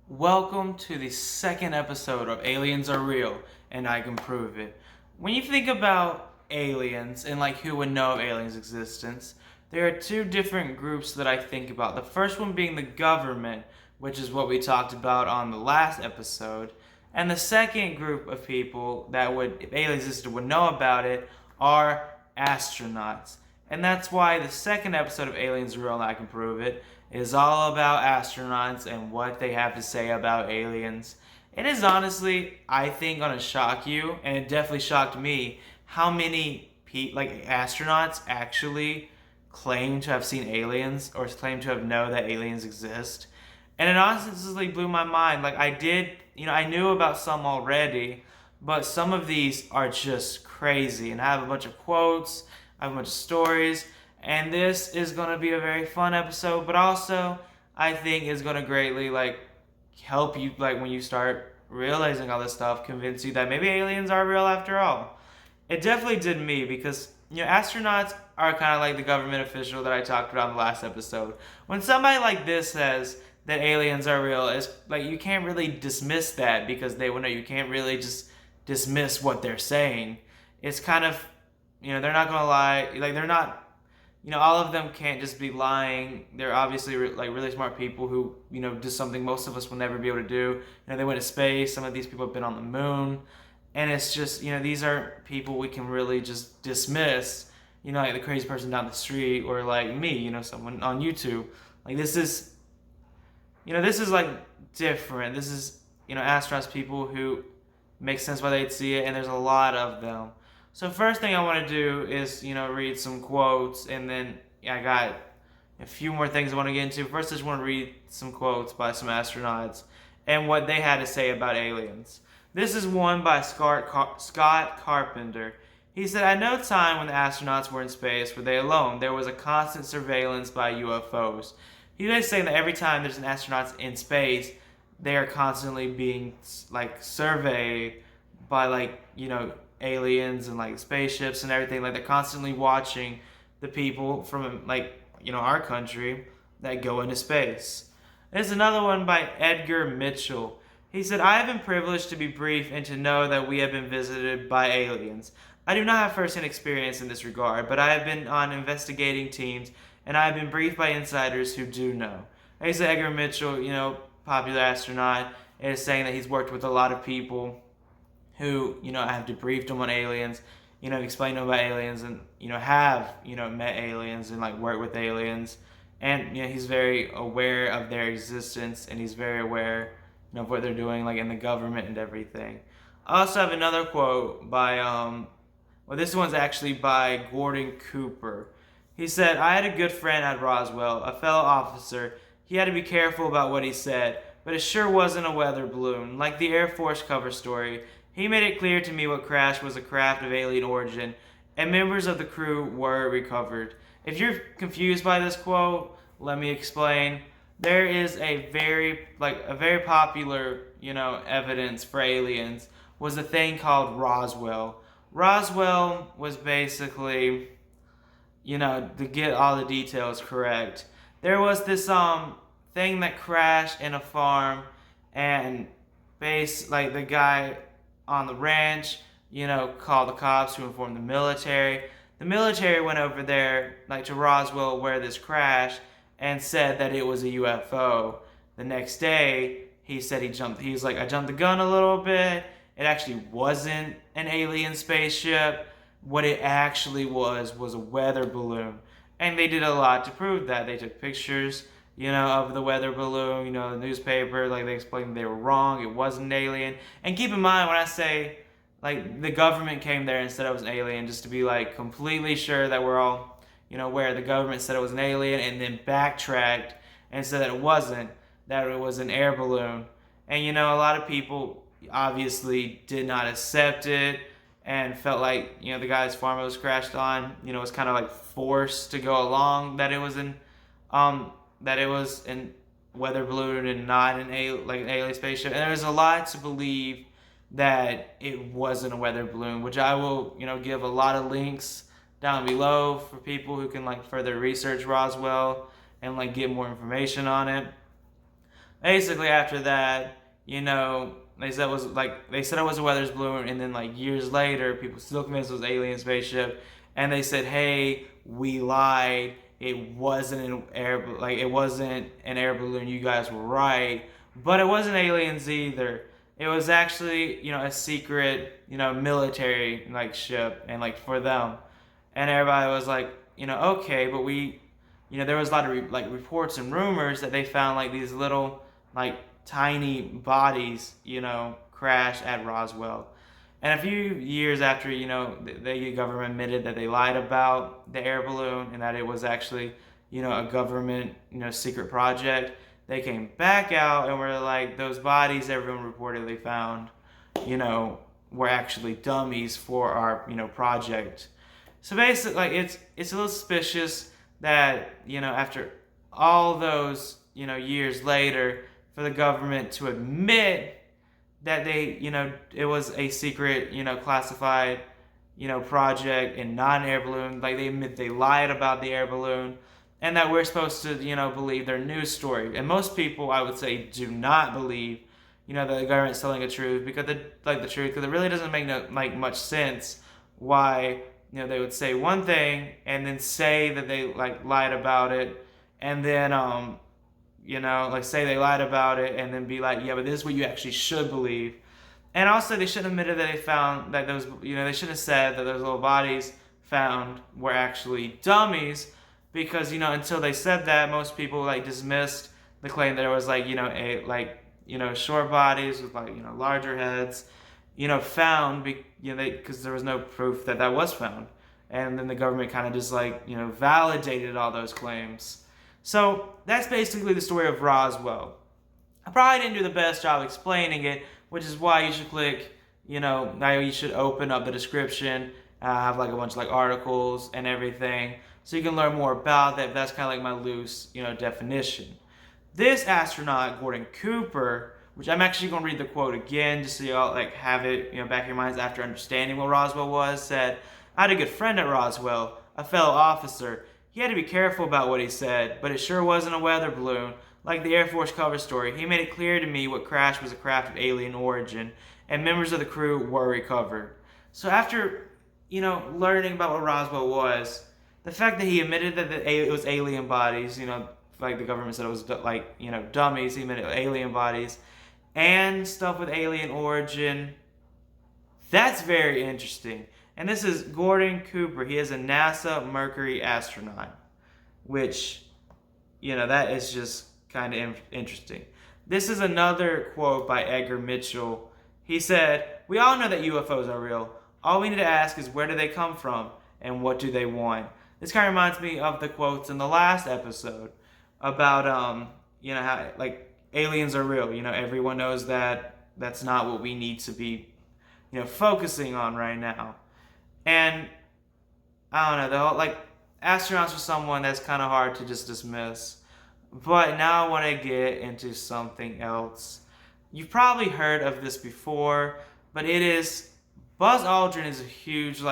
Welcome to the second episode of Aliens Are Real, and I Can Prove It. When you think about aliens and who would know of aliens' existence, there are two different groups that I think about. The first one being the government, which is what we talked about on the last episode, and the second group of people that would, if aliens existed, would know about it are astronauts. And that's why the second episode of Aliens Are Real and I Can Prove It is all about astronauts and what they have to say about aliens. It is honestly, I think, gonna shock you, and it definitely shocked me, how many astronauts actually claim to have seen aliens or claim to have know that aliens exist. And it honestly blew my mind. I knew about some already, but some of these are just crazy. And I have a bunch of quotes, I have a bunch of stories, and this is going to be a very fun episode, but also I think is going to greatly help you when you start realizing all this stuff, convince you that maybe aliens are real after all. It definitely did me because astronauts are kind of like the government official that I talked about in the last episode. When somebody like this says that aliens are real, it's you can't really dismiss that because they will know you can't really just dismiss what they're saying. It's kind of they're not gonna lie. They're not. All of them can't just be lying. They're obviously really smart people who do something most of us will never be able to do. They went to space. Some of these people have been on the moon, and it's just these are people we can really just dismiss. Like the crazy person down the street, or like me. Someone on YouTube. This is different. This is astronauts, people who make sense why they'd see it, and there's a lot of them. So first thing I want to do is read some quotes, and then I got a few more things I want to get into. First, I just want to read some quotes by some astronauts and what they had to say about aliens. This is one by Scott Carpenter. He said, "At no time when the astronauts were in space were they alone. There was a constant surveillance by UFOs." He's basically saying that every time there's an astronaut in space, they are constantly being surveyed by aliens and spaceships and everything. They're constantly watching the people from our country that go into space. There's another one by Edgar Mitchell. He said, "I have been privileged to be brief and to know that we have been visited by aliens. I do not have first-hand experience in this regard, but I have been on investigating teams and I have been briefed by insiders who do know." And he said Edgar Mitchell, popular astronaut, is saying that he's worked with a lot of people who have debriefed him on aliens, explained to him about aliens, and have met aliens and worked with aliens, and he's very aware of their existence, and he's very aware of what they're doing in the government and everything. I also have another quote by this one's actually by Gordon Cooper. He said, "I had a good friend at Rosswell, a fellow officer. He had to be careful about what he said, but it sure wasn't a weather balloon. Like the Air Force cover story, he made it clear to me what crashed was a craft of alien origin, and members of the crew were recovered." If you're confused by this quote, let me explain. There is a very popular, evidence for aliens was a thing called Roswell. Roswell was basically, to get all the details correct, there was this thing that crashed in a farm, and the guy on the ranch, called the cops to inform the military. The military went over there, to Roswell where this crashed, and said that it was a UFO. The next day, he said he was like, "I jumped the gun a little bit. It actually wasn't an alien spaceship. What it actually was a weather balloon." And they did a lot to prove that. They took pictures, of the weather balloon, the newspaper, they explained they were wrong, it wasn't an alien. And keep in mind when I say, the government came there and said it was an alien, just to be, completely sure that we're all, where the government said it was an alien and then backtracked and said that it wasn't, that it was an air balloon. And, a lot of people obviously did not accept it and felt the guy's farm it was crashed on, was kind of forced to go along that it was an weather balloon and not an alien spaceship. And there's a lot to believe that it wasn't a weather balloon, which I will give a lot of links down below for people who can further research Roswell and get more information on it. basically after that, they said it was a weather's balloon, and then like years later, people still convinced it was an alien spaceship, and they said, "Hey, we lied. It wasn't an air balloon. You guys were right, but it wasn't aliens either. It was actually a secret military like ship, and like for them." And everybody was like, okay, but there was a lot of reports and rumors that they found like these little like tiny bodies, crash at Roswell. And a few years after, the government admitted that they lied about the air balloon and that it was actually, a government, secret project, they came back out and were like, those bodies everyone reportedly found, you know, were actually dummies for our, project. So basically, like it's a little suspicious that after all those years later, for the government to admit that they it was a secret classified project and not an air balloon. Like they admit they lied about the air balloon, and that we're supposed to believe their news story. And most people, I would say, do not believe that the government's telling the truth because the truth, because it really doesn't make much sense why they would say one thing and then say that they lied about it, and then say they lied about it and then be like, yeah, but this is what you actually should believe. And also, they shouldn't have admitted that they found that those, they shouldn't have said that those little bodies found were actually dummies, because until they said that, most people dismissed the claim that it was short bodies with larger heads, found because there was no proof that was found, and then the government kind of just validated all those claims. So that's basically the story of Roswell. I probably didn't do the best job explaining it, which is why you should click, now you should open up the description, have a bunch of articles and everything, so you can learn more about that. That's kind of my loose, definition. This astronaut, Gordon Cooper, which I'm actually going to read the quote again just so y'all have it, back in your minds after understanding what Roswell was, said, "I had a good friend at Roswell, a fellow officer. He had to be careful about what he said, but it sure wasn't a weather balloon. Like the Air Force cover story, he made it clear to me what crashed was a craft of alien origin, and members of the crew were recovered." So after, learning about what Roswell was, the fact that he admitted that it was alien bodies, like the government said it was dummies, he admitted alien bodies, and stuff with alien origin, that's very interesting. And this is Gordon Cooper. He is a NASA Mercury astronaut, which, that is just kind of interesting. This is another quote by Edgar Mitchell. He said, "We all know that UFOs are real. All we need to ask is where do they come from and what do they want?" This kind of reminds me of the quotes in the last episode about, how, aliens are real. Everyone knows that that's not what we need to be, focusing on right now. And I don't know, the whole, astronauts are someone that's kind of hard to just dismiss. But now I want to get into something else. You've probably heard of this before, but it is Buzz Aldrin is a huge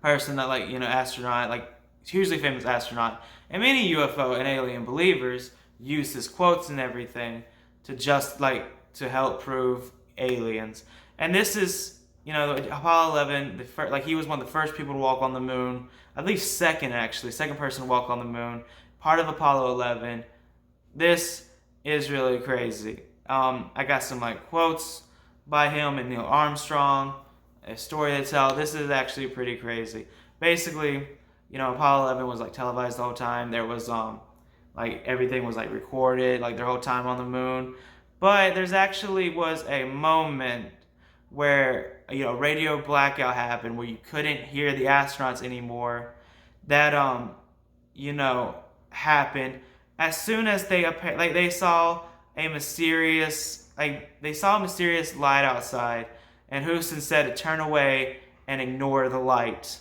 person that astronaut, hugely famous astronaut, and many UFO and alien believers use his quotes and everything to just to help prove aliens. And this is Apollo 11, he was one of the first people to walk on the moon. I believe second person to walk on the moon. Part of Apollo 11. This is really crazy. I got some quotes by him and Neil Armstrong, a story to tell. This is actually pretty crazy. Basically, Apollo 11 was televised the whole time. There was everything was recorded, their whole time on the moon. But there's actually was a moment where radio blackout happened, where you couldn't hear the astronauts anymore. That happened as soon as they saw a mysterious light outside, and Houston said to turn away and ignore the light.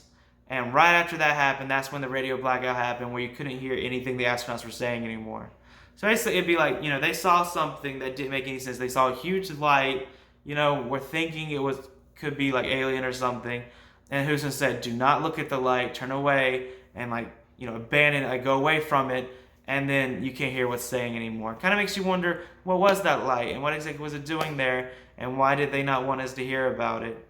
And right after that happened, that's when the radio blackout happened, where you couldn't hear anything the astronauts were saying anymore. So basically, it'd be they saw something that didn't make any sense. They saw a huge light. We're thinking it could be alien or something. And Houston said, "Do not look at the light. Turn away and abandon it. Go away from it." and then you can't hear what's saying anymore. Kind of makes you wonder, what was that light, and what exactly was it doing there, and why did they not want us to hear about it?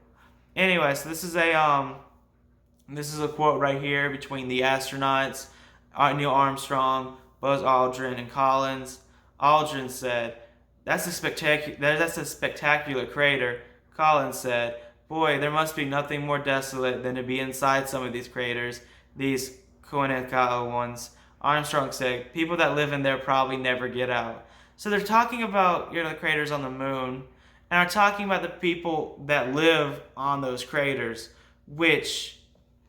Anyway, so this is a quote right here between the astronauts, Neil Armstrong, Buzz Aldrin, and Collins. Aldrin said, that's a spectacular crater. Collins said, boy, there must be nothing more desolate than to be inside some of these craters, these Kuaneka'o ones. Armstrong said, people that live in there probably never get out. So they're talking about, the craters on the moon, and are talking about the people that live on those craters, which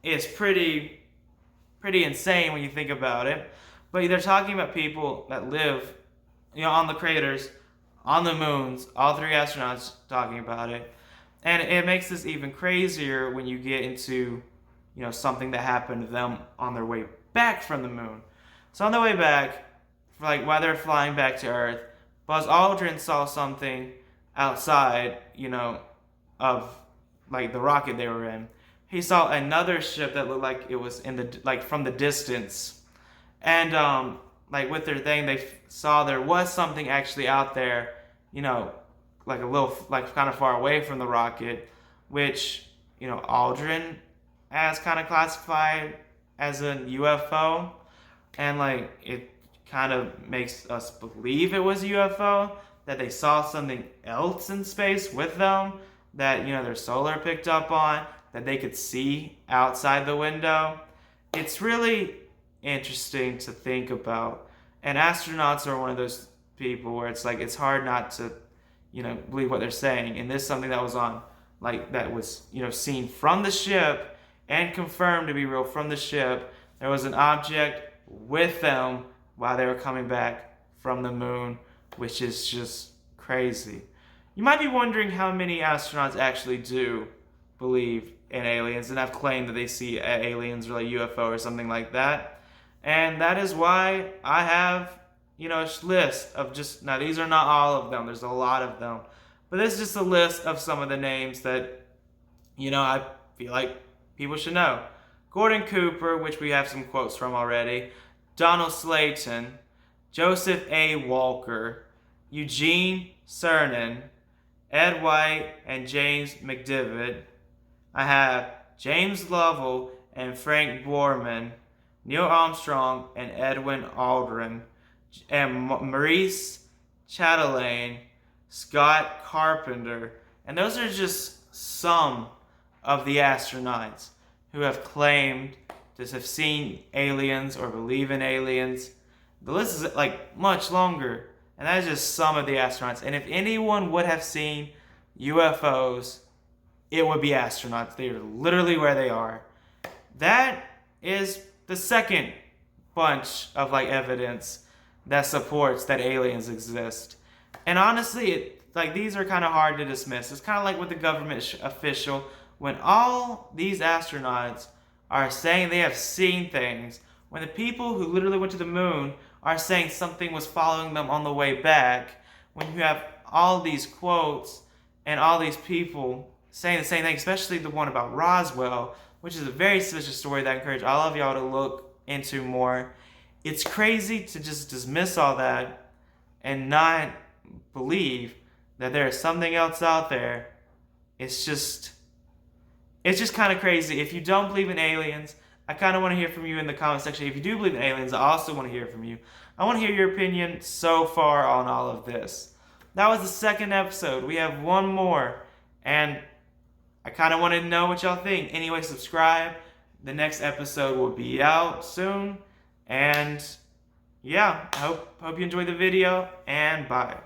is pretty insane when you think about it. But they're talking about people that live, on the craters, on the moons, all three astronauts talking about it. And it makes this even crazier when you get into, something that happened to them on their way back from the moon. So on their way back, while they're flying back to Earth, Buzz Aldrin saw something outside, of the rocket they were in. He saw another ship that looked like it was from the distance, and with their thing, they saw there was something actually out there, a little, kind of far away from the rocket, which, Aldrin has kind of classified as a UFO, and it kind of makes us believe it was a UFO, that they saw something else in space with them, that, their solar picked up on, that they could see outside the window. It's really interesting to think about. And astronauts are one of those people where it's hard not to, believe what they're saying. And this is something that was that was, seen from the ship and confirmed to be real from the ship. There was an object with them while they were coming back from the moon, which is just crazy. You might be wondering how many astronauts actually do believe in aliens and have claimed that they see aliens or UFO or something like that. And that is why I have, a list of now these are not all of them, there's a lot of them. But this is just a list of some of the names that, I feel like people should know. Gordon Cooper, which we have some quotes from already. Donald Slayton. Joseph A. Walker. Eugene Cernan. Ed White and James McDivitt. I have James Lovell and Frank Borman. Neil Armstrong and Edwin Aldrin. And Maurice Chatelain, Scott Carpenter. And those are just some of the astronauts who have claimed to have seen aliens or believe in aliens. The list is much longer, and that is just some of the astronauts. And if anyone would have seen UFOs, it would be astronauts. They are literally where they are. That is the second bunch of evidence that supports that aliens exist. And honestly, these are kind of hard to dismiss. It's kind of like with the government official, when all these astronauts are saying they have seen things, when the people who literally went to the moon are saying something was following them on the way back, when you have all these quotes and all these people saying the same thing, especially the one about Rosswell, which is a very suspicious story that I encourage all of y'all to look into more. It's crazy to just dismiss all that and not believe that there is something else out there. It's just kind of crazy. If you don't believe in aliens, I kind of want to hear from you in the comment section. If you do believe in aliens, I also want to hear from you. I want to hear your opinion so far on all of this. That was the second episode. We have one more, and I kind of want to know what y'all think. Anyway, subscribe. The next episode will be out soon. And yeah, I hope you enjoyed the video, and bye.